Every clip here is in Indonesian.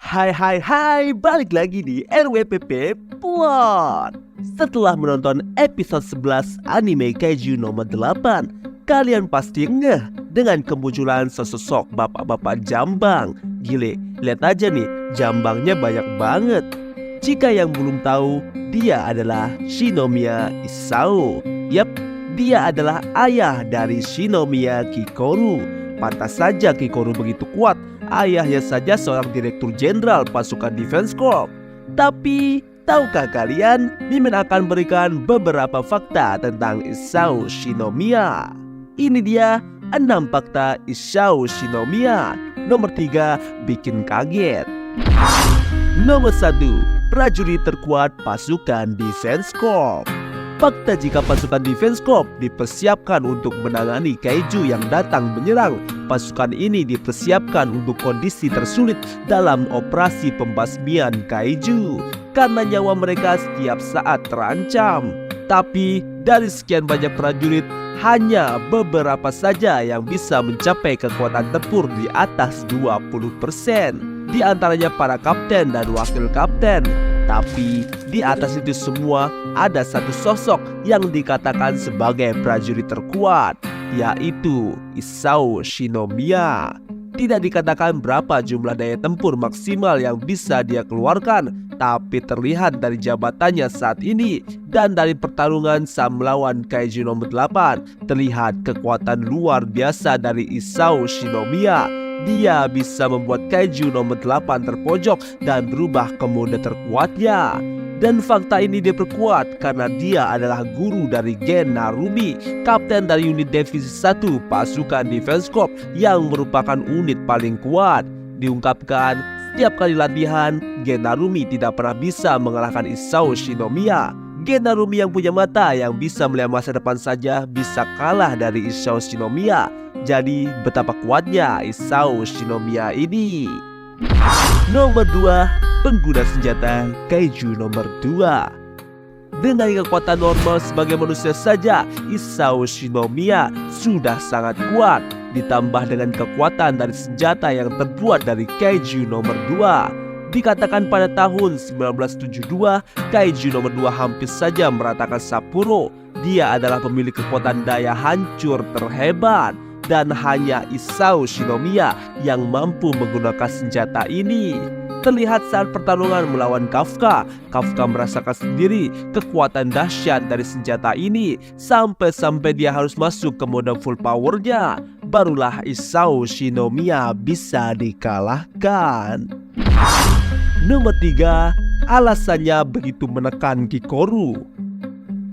Hai, balik lagi di RWPP Plot. Setelah menonton episode 11 anime Kaiju nomor 8, kalian pasti ngeh dengan kemunculan sesosok bapak-bapak jambang. Gile, lihat aja nih, jambangnya banyak banget. Jika yang belum tahu, dia adalah Shinomiya Isao. Yap, dia adalah ayah dari Shinomiya Kikoru. Pantas saja Kikoru begitu kuat. Ayahnya saja seorang direktur jenderal pasukan Defense Corps. Tapi, tahukah kalian, Mimin akan berikan beberapa fakta tentang Isao Shinomiya. Ini dia 6 fakta Isao Shinomiya. Nomor 3, bikin kaget. Nomor 1, prajurit terkuat pasukan Defense Corps. Fakta jika pasukan Defense Corps dipersiapkan untuk menangani kaiju yang datang menyerang. Pasukan ini dipersiapkan untuk kondisi tersulit dalam operasi pembasmian kaiju karena nyawa mereka setiap saat terancam. Tapi dari sekian banyak prajurit, hanya beberapa saja yang bisa mencapai kekuatan tempur di atas 20%. Di antaranya para kapten dan wakil kapten. Tapi di atas itu semua ada satu sosok yang dikatakan sebagai prajurit terkuat, yaitu Isao Shinomiya. Tidak dikatakan berapa jumlah daya tempur maksimal yang bisa dia keluarkan, tapi terlihat dari jabatannya saat ini dan dari pertarungan saat melawan Kaiju nomor 8, terlihat kekuatan luar biasa dari Isao Shinomiya. Dia bisa membuat Kaiju nomor 8 terpojok dan berubah ke mode terkuatnya. Dan fakta ini diperkuat karena dia adalah guru dari Gen Narumi, kapten dari unit divisi 1 pasukan Defense Corps yang merupakan unit paling kuat. Diungkapkan, setiap kali latihan, Gen Narumi tidak pernah bisa mengalahkan Isao Shinomiya. Gen Narumi yang punya mata yang bisa melihat masa depan saja bisa kalah dari Isao Shinomiya. Jadi betapa kuatnya Isao Shinomiya ini. Nomor 2, pengguna senjata Kaiju nomor 2. Dengan kekuatan normal sebagai manusia saja, Isao Shinomiya sudah sangat kuat. Ditambah dengan kekuatan dari senjata yang terbuat dari Kaiju nomor 2. Dikatakan pada tahun 1972, Kaiju nomor 2 hampir saja meratakan Sapporo. Dia adalah pemilik kekuatan daya hancur terhebat. Dan hanya Isao Shinomiya yang mampu menggunakan senjata ini. Terlihat saat pertarungan melawan Kafka. Kafka merasakan sendiri kekuatan dahsyat dari senjata ini. Sampai-sampai dia harus masuk ke mode full powernya. Barulah Isao Shinomiya bisa dikalahkan. Nomor 3, alasannya begitu menekan Kikoru.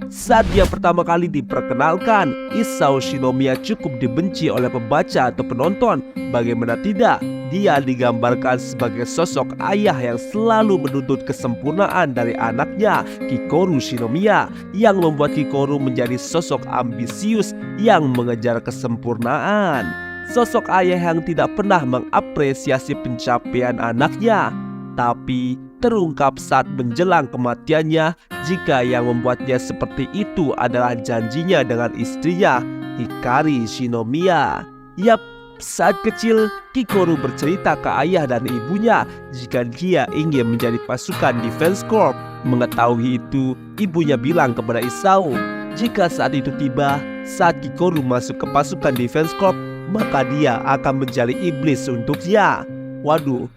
Saat dia pertama kali diperkenalkan, Isao Shinomiya cukup dibenci oleh pembaca atau penonton. Bagaimana tidak, dia digambarkan sebagai sosok ayah yang selalu menuntut kesempurnaan dari anaknya, Kikoru Shinomiya, yang membuat Kikoru menjadi sosok ambisius yang mengejar kesempurnaan. Sosok ayah yang tidak pernah mengapresiasi pencapaian anaknya. Tapi terungkap saat menjelang kematiannya jika yang membuatnya seperti itu adalah janjinya dengan istrinya, Hikari Shinomiya. Yap, saat kecil Kikoru bercerita ke ayah dan ibunya jika dia ingin menjadi pasukan Defense Corps. Mengetahui itu, ibunya bilang kepada Isao, jika saat itu tiba, saat Kikoru masuk ke pasukan Defense Corps, maka dia akan menjadi iblis untuknya. Waduh,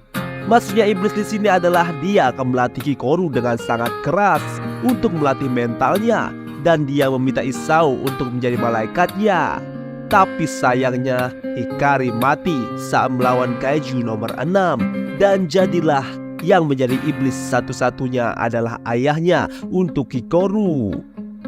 maksudnya iblis di sini adalah dia akan melatih Kikoru dengan sangat keras untuk melatih mentalnya, dan dia meminta Isao untuk menjadi malaikatnya. Tapi sayangnya Hikari mati saat melawan Kaiju nomor 6, dan jadilah yang menjadi iblis satu-satunya adalah ayahnya untuk Kikoru.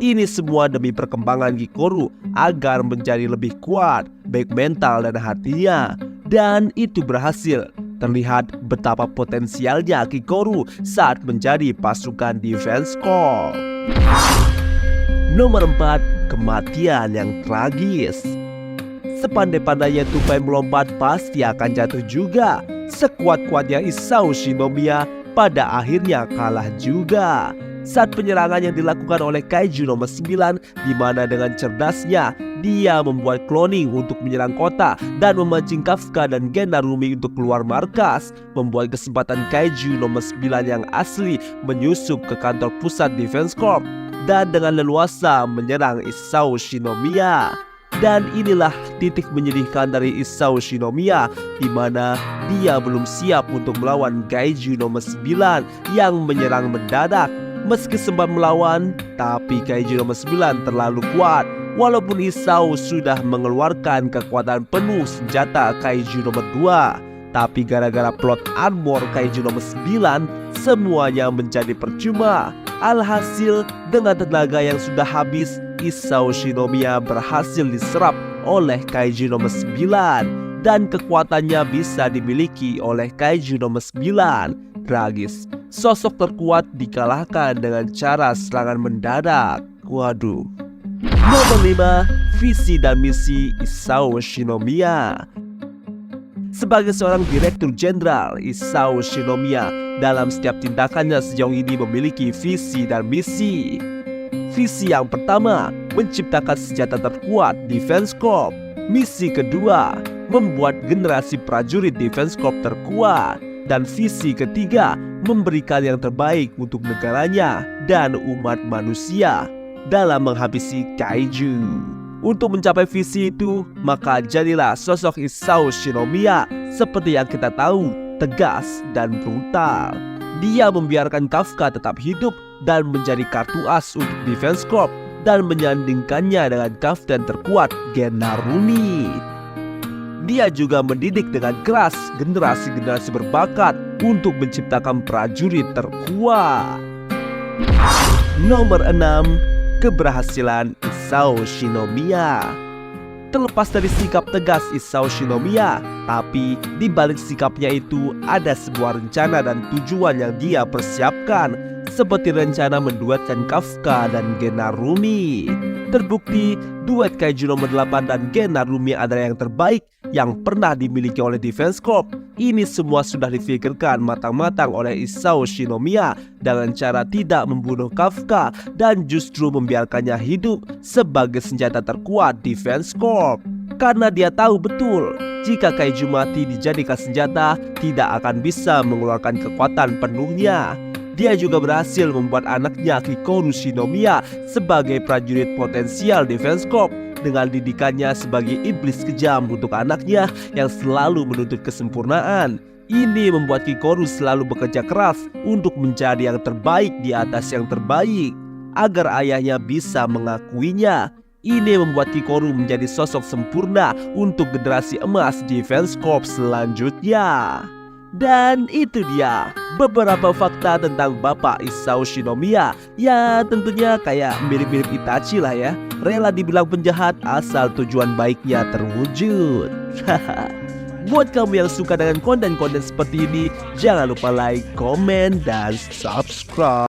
Ini semua demi perkembangan Kikoru agar menjadi lebih kuat baik mental dan hatinya, dan itu berhasil. Terlihat betapa potensialnya Kikoru saat menjadi pasukan Defense Corps. Nomor 4, kematian yang tragis. Sepandai-pandainya tupai melompat pasti akan jatuh juga. Sekuat-kuatnya Isao Shinomiya pada akhirnya kalah juga. Saat penyerangan yang dilakukan oleh Kaiju nomor 9, di mana dengan cerdasnya dia membuat cloning untuk menyerang kota dan memancing Kafka dan Gen Narumi untuk keluar markas, membuat kesempatan Kaiju nomor 9 yang asli menyusup ke kantor pusat Defense Corp dan dengan leluasa menyerang Isao Shinomiya. Dan inilah titik menyedihkan dari Isao Shinomiya, di mana dia belum siap untuk melawan Kaiju nomor 9 yang menyerang mendadak. Meski sempat melawan, tapi Kaiju nomor 9 terlalu kuat. Walaupun Isao sudah mengeluarkan kekuatan penuh senjata Kaiju nomor 2, tapi gara-gara plot armor Kaiju nomor 9, semuanya menjadi percuma. Alhasil, dengan tenaga yang sudah habis, Isao Shinomiya berhasil diserap oleh Kaiju nomor 9 dan kekuatannya bisa dimiliki oleh Kaiju nomor 9. Tragis, sosok terkuat dikalahkan dengan cara serangan mendadak. Waduh. Nomor 5, visi dan misi Isao Shinomiya. Sebagai seorang direktur jenderal, Isao Shinomiya dalam setiap tindakannya sejauh ini memiliki visi dan misi. Visi yang pertama, menciptakan senjata terkuat Defense Corp. Misi kedua, membuat generasi prajurit Defense Corp terkuat. Dan visi ketiga, memberikan yang terbaik untuk negaranya dan umat manusia dalam menghabisi Kaiju. Untuk mencapai visi itu, maka jadilah sosok Isao Shinomiya seperti yang kita tahu, tegas dan brutal. Dia membiarkan Kafka tetap hidup dan menjadi kartu as untuk Defense Corp dan menyandingkannya dengan kapten terkuat Gen Narumi. Dia juga mendidik dengan keras generasi-generasi berbakat untuk menciptakan prajurit terkuat. Nomor 6, keberhasilan Isao Shinomiya. Terlepas dari sikap tegas Isao Shinomiya, tapi di balik sikapnya itu ada sebuah rencana dan tujuan yang dia persiapkan, seperti rencana menduetkan Kafka dan Gen Narumi. Terbukti, duet Kaiju nomor 8 dan Gen Narumi adalah yang terbaik yang pernah dimiliki oleh Defense Corp. Ini semua sudah difikirkan matang-matang oleh Isao Shinomiya dengan cara tidak membunuh Kafka dan justru membiarkannya hidup sebagai senjata terkuat Defense Corp. Karena dia tahu betul, jika Kaiju mati dijadikan senjata, tidak akan bisa mengeluarkan kekuatan penuhnya. Dia juga berhasil membuat anaknya Kikoru Shinomiya sebagai prajurit potensial Defense Corp dengan didikannya sebagai iblis kejam untuk anaknya yang selalu menuntut kesempurnaan. Ini membuat Kikoru selalu bekerja keras untuk menjadi yang terbaik di atas yang terbaik agar ayahnya bisa mengakuinya. Ini membuat Kikoru menjadi sosok sempurna untuk generasi emas Defense Corp selanjutnya. Dan itu dia beberapa fakta tentang Bapak Isao Shinomiya. Ya tentunya kayak mirip-mirip Itachi lah ya. Rela dibilang penjahat asal tujuan baiknya terwujud. Buat kamu yang suka dengan konten-konten seperti ini, jangan lupa like, komen, dan subscribe.